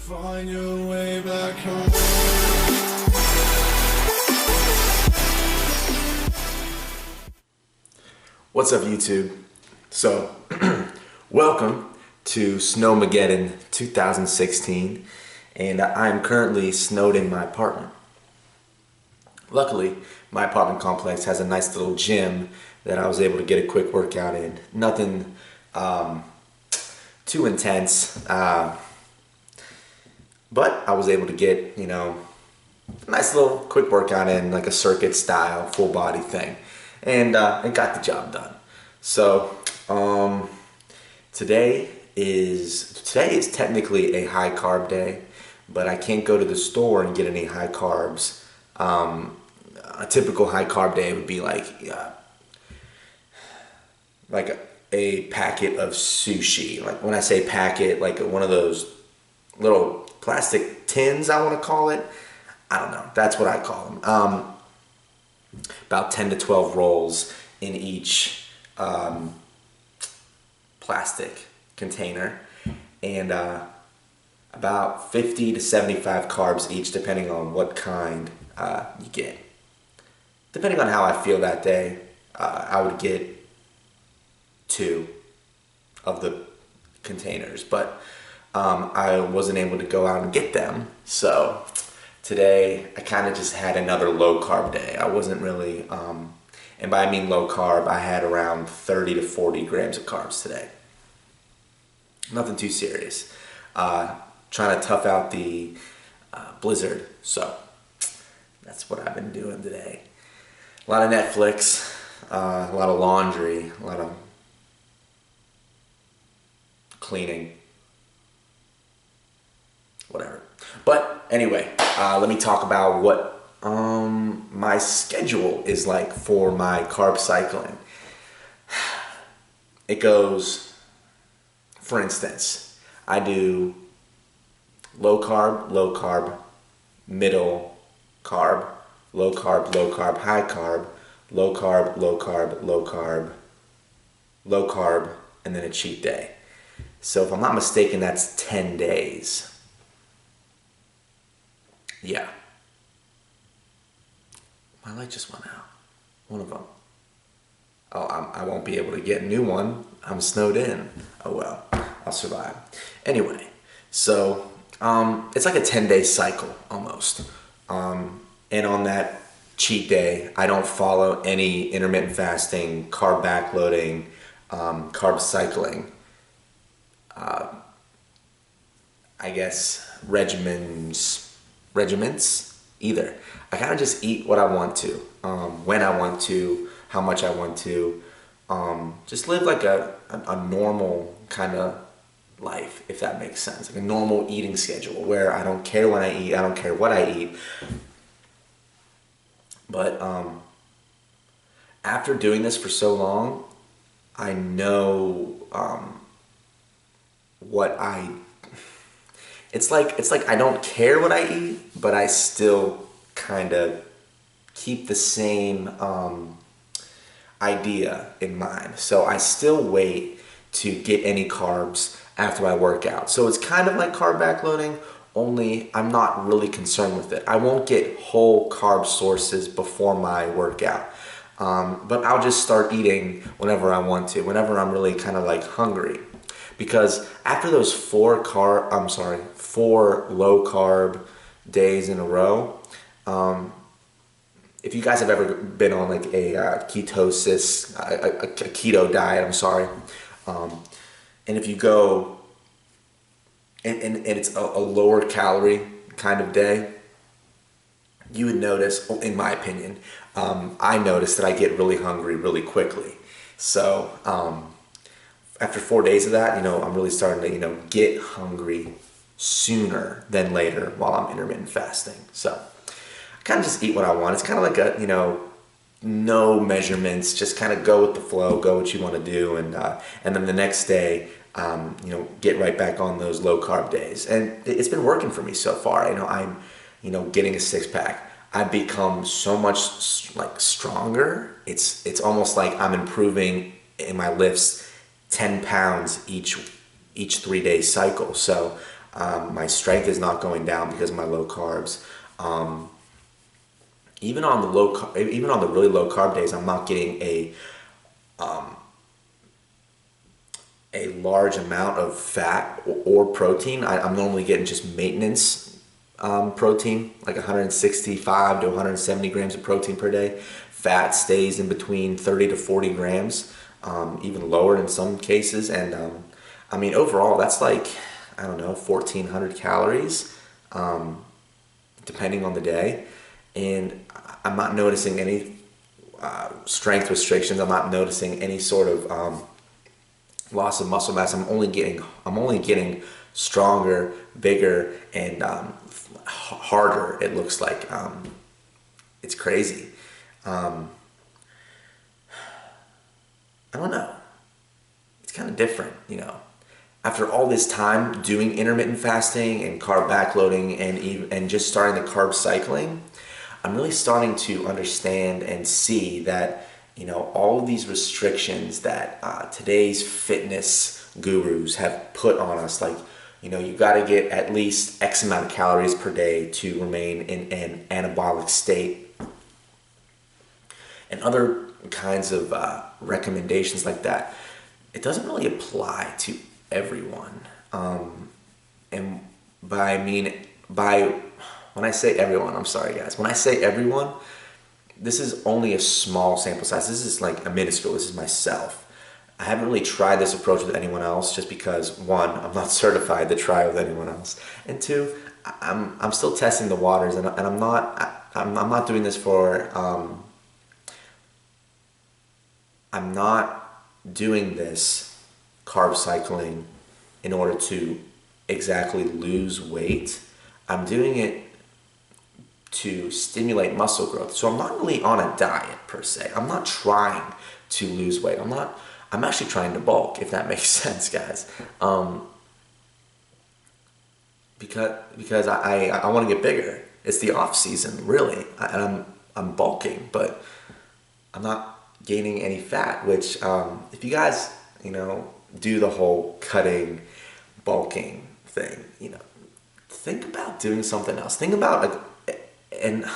Find your way back home. What's up, YouTube? So, welcome to Snowmaggeddon 2016, and I'm currently snowed in my apartment. Luckily, my apartment complex has a nice little gym that I was able to get a quick workout in. Nothing too intense, but I was able to get, a nice little quick workout in, like a circuit style, full body thing. And it got the job done. So today is technically a high carb day, but I can't go to the store and get any high carbs. A typical high carb day would be like a packet of sushi. Like when I say packet, like one of those little plastic tins, I want to call it. I don't know. That's what I call them. About 10 to 12 rolls in each plastic container, and about 50 to 75 carbs each, depending on what kind you get. Depending on how I feel that day, I would get 2 of the containers, but I wasn't able to go out and get them, so today I kind of just had another low carb day. I wasn't really, and by I mean low carb, I had around 30 to 40 grams of carbs today. Nothing too serious. Trying to tough out the blizzard, so that's what I've been doing today. A lot of Netflix, a lot of laundry, a lot of cleaning, whatever. But anyway, let me talk about what my schedule is like for my carb cycling. It goes, for instance, I do low carb, middle carb, low carb, high carb, low carb, low carb, low carb, low carb, and then a cheat day. So if I'm not mistaken, that's 10 days. Yeah. My light just went out. One of them. Oh, I won't be able to get a new one. I'm snowed in. Oh well, I'll survive. Anyway, so it's like a 10-day cycle almost. And on that cheat day, I don't follow any intermittent fasting, carb backloading, carb cycling. I guess regiments either. I kind of just eat what I want to, when I want to, how much I want to, just live like a normal kind of life, if that makes sense. Like a normal eating schedule where I don't care when I eat, I don't care what I eat. But after doing this for so long, I know it's like I don't care what I eat, but I still kind of keep the same idea in mind. So I still wait to get any carbs after I work out. So it's kind of like carb backloading, only I'm not really concerned with it. I won't get whole carb sources before my workout. But I'll just start eating whenever I want to, whenever I'm really kind of like hungry. Because after those 4 low carb days in a row, if you guys have ever been on like a ketosis, a keto diet, and if you go, and it's a lower calorie kind of day, you would notice, in my opinion, I notice that I get really hungry really quickly. So after 4 days of that, I'm really starting to, get hungry sooner than later while I'm intermittent fasting. So I kind of just eat what I want. It's kind of like a, no measurements, just kind of go with the flow, go what you want to do, and then the next day, get right back on those low carb days. And it's been working for me so far. I'm, getting a 6-pack. I've become so much stronger. It's almost like I'm improving in my lifts 10 pounds each 3-day cycle. So My strength is not going down because of my low carbs. Even on the really low carb days, I'm not getting a large amount of fat or protein. I'm normally getting just maintenance protein, like 165 to 170 grams of protein per day. Fat stays in between 30 to 40 grams, even lower in some cases. And I mean, overall, that's like, I don't know, 1,400 calories, depending on the day. And I'm not noticing any strength restrictions. I'm not noticing any sort of loss of muscle mass. I'm only getting stronger, bigger, and harder. It looks like it's crazy. I don't know. It's kind of different, you know. After all this time doing intermittent fasting and carb backloading and just starting the carb cycling, I'm really starting to understand and see that, you know, all of these restrictions that today's fitness gurus have put on us, like, you know, you got to get at least X amount of calories per day to remain in an anabolic state, and other kinds of recommendations like that. It doesn't really apply to everyone. And when I say everyone, I'm sorry guys, when I say everyone, this is only a small sample size. This is like a minuscule. This is myself. I haven't really tried this approach with anyone else, just because, one, I'm not certified to try with anyone else, and two, I'm still testing the waters, and I'm not doing this for I'm not doing this carb cycling in order to exactly lose weight. I'm doing it to stimulate muscle growth. So I'm not really on a diet per se. I'm not trying to lose weight. I'm actually trying to bulk, if that makes sense, guys. Because I want to get bigger. It's the off season, really, and I'm bulking, but I'm not gaining any fat. Which, if you guys, you know, do the whole cutting, bulking thing, you know, think about doing something else. Think about and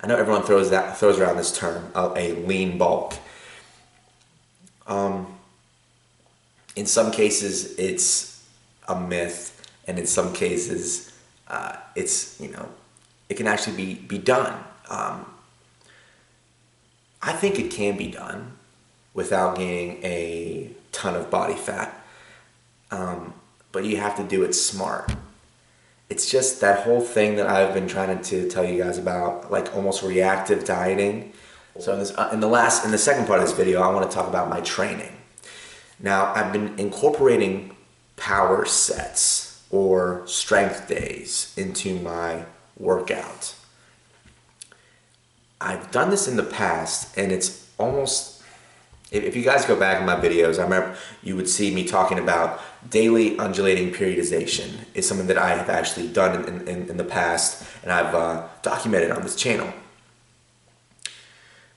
I know everyone throws around this term, a lean bulk. In some cases, it's a myth, and in some cases, it's, you know, it can actually be done. I think it can be done without gaining a ton of body fat, but you have to do it smart. It's just that whole thing that I've been trying to tell you guys about, like almost reactive dieting. So in the second part of this video, I want to talk about my training. Now, I've been incorporating power sets or strength days into my workout. I've done this in the past, and it's almost, if you guys go back in my videos, I remember you would see me talking about daily undulating periodization is something that I have actually done in the past, and I've documented on this channel.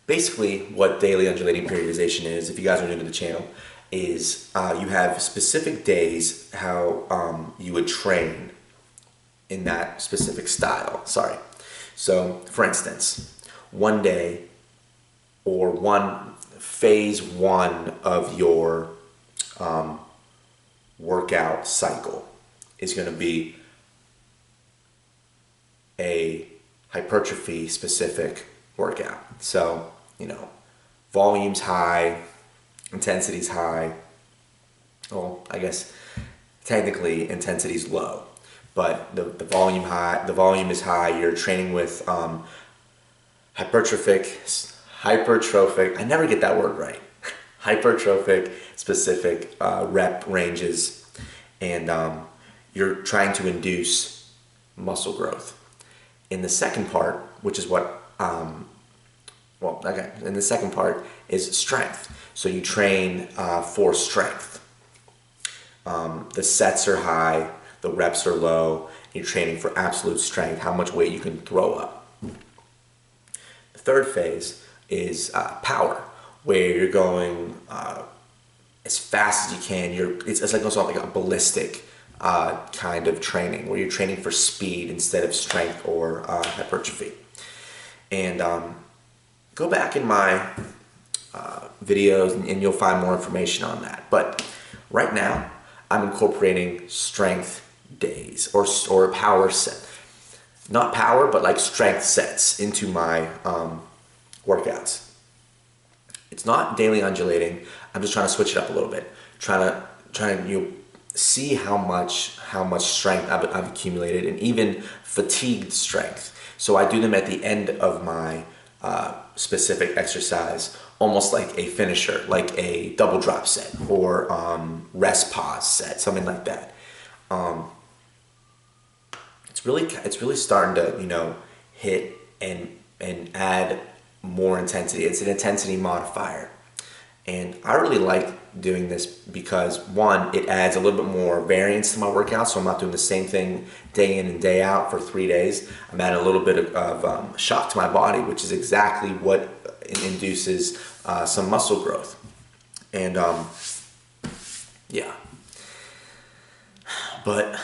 Basically, what daily undulating periodization is, if you guys are new to the channel, is you have specific days how you would train in that specific style. So, for instance, one day or phase one of your workout cycle is going to be a hypertrophy specific workout. So, you know, volume's high, intensity's high. Well, I guess technically intensity's low, but the volume is high. You're training with hypertrophic, I never get that word right. Hypertrophic specific rep ranges, and you're trying to induce muscle growth. In the second part, which is what, in the second part is strength. So you train for strength. The sets are high, the reps are low, you're training for absolute strength, how much weight you can throw up. The third phase is power, where you're going as fast as you can. It's like almost like a ballistic kind of training, where you're training for speed instead of strength or hypertrophy. And go back in my videos and you'll find more information on that. But right now, I'm incorporating strength days or power set. Not power, but like strength sets into my workouts. It's not daily undulating. I'm just trying to switch it up a little bit. Trying to see how much strength I've accumulated, and even fatigued strength. So I do them at the end of my specific exercise, almost like a finisher, like a double drop set or rest pause set, something like that. It's really starting to hit and add more intensity. It's an intensity modifier, and I really like doing this because, one, it adds a little bit more variance to my workout, so I'm not doing the same thing day in and day out for 3 days. I'm adding a little bit of shock to my body, which is exactly what induces some muscle growth. And yeah, but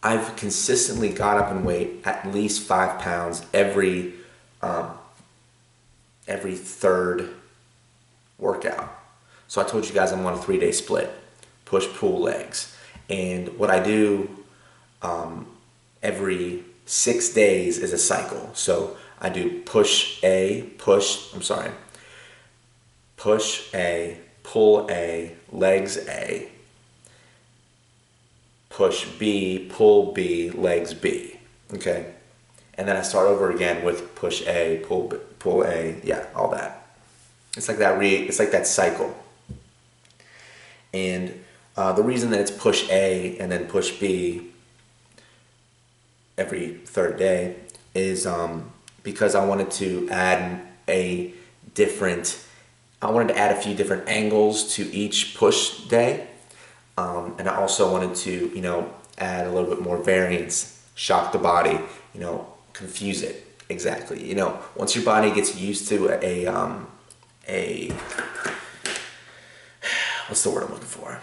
I've consistently got up in weight at least 5 pounds every third workout. So I told you guys I'm on a 3-day split, push, pull, legs. And what I do every 6 days is a cycle. So I do push A, pull A, legs A, push B, pull B, legs B. Okay? And then I start over again with push A, pull A, yeah, all that. It's like that cycle. And the reason that it's push A and then push B every third day is because I wanted to add a few different angles to each push day. And I also wanted to, add a little bit more variance, shock the body, confuse it. Exactly. Once your body gets used to what's the word I'm looking for?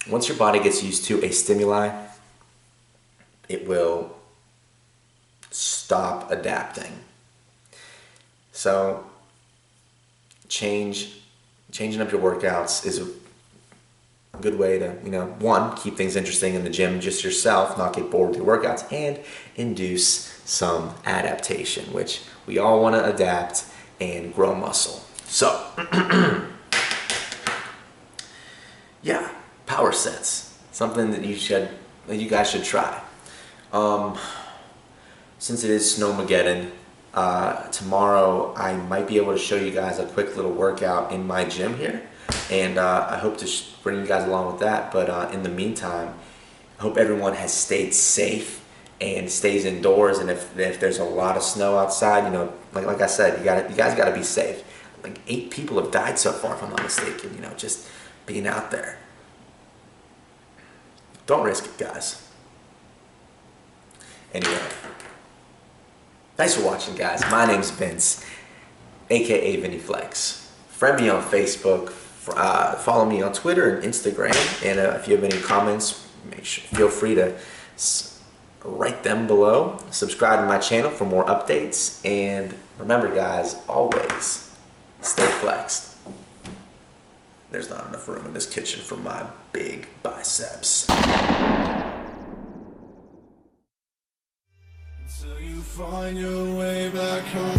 Once your body gets used to a stimuli, it will stop adapting. So changing up your workouts is a good way to, one, keep things interesting in the gym, just yourself, not get bored with your workouts, and induce some adaptation, which we all want to adapt and grow muscle. So, yeah, power sets, something that you guys should try. Since it is Snowmaggeddon, tomorrow I might be able to show you guys a quick little workout in my gym here, and I hope to bring you guys along with that. But in the meantime, I hope everyone has stayed safe and stays indoors. And if there's a lot of snow outside, like I said, you guys got to be safe. Like 8 people have died so far, if I'm not mistaken. Just being out there. Don't risk it, guys. Anyway, thanks for watching, guys. My name's Vince, aka Vinny Flex. Friend me on Facebook. Follow me on Twitter and Instagram. And if you have any comments, feel free to write them below. Subscribe to my channel for more updates. And remember, guys, always stay flexed. There's not enough room in this kitchen for my big biceps. Till you find your way back home.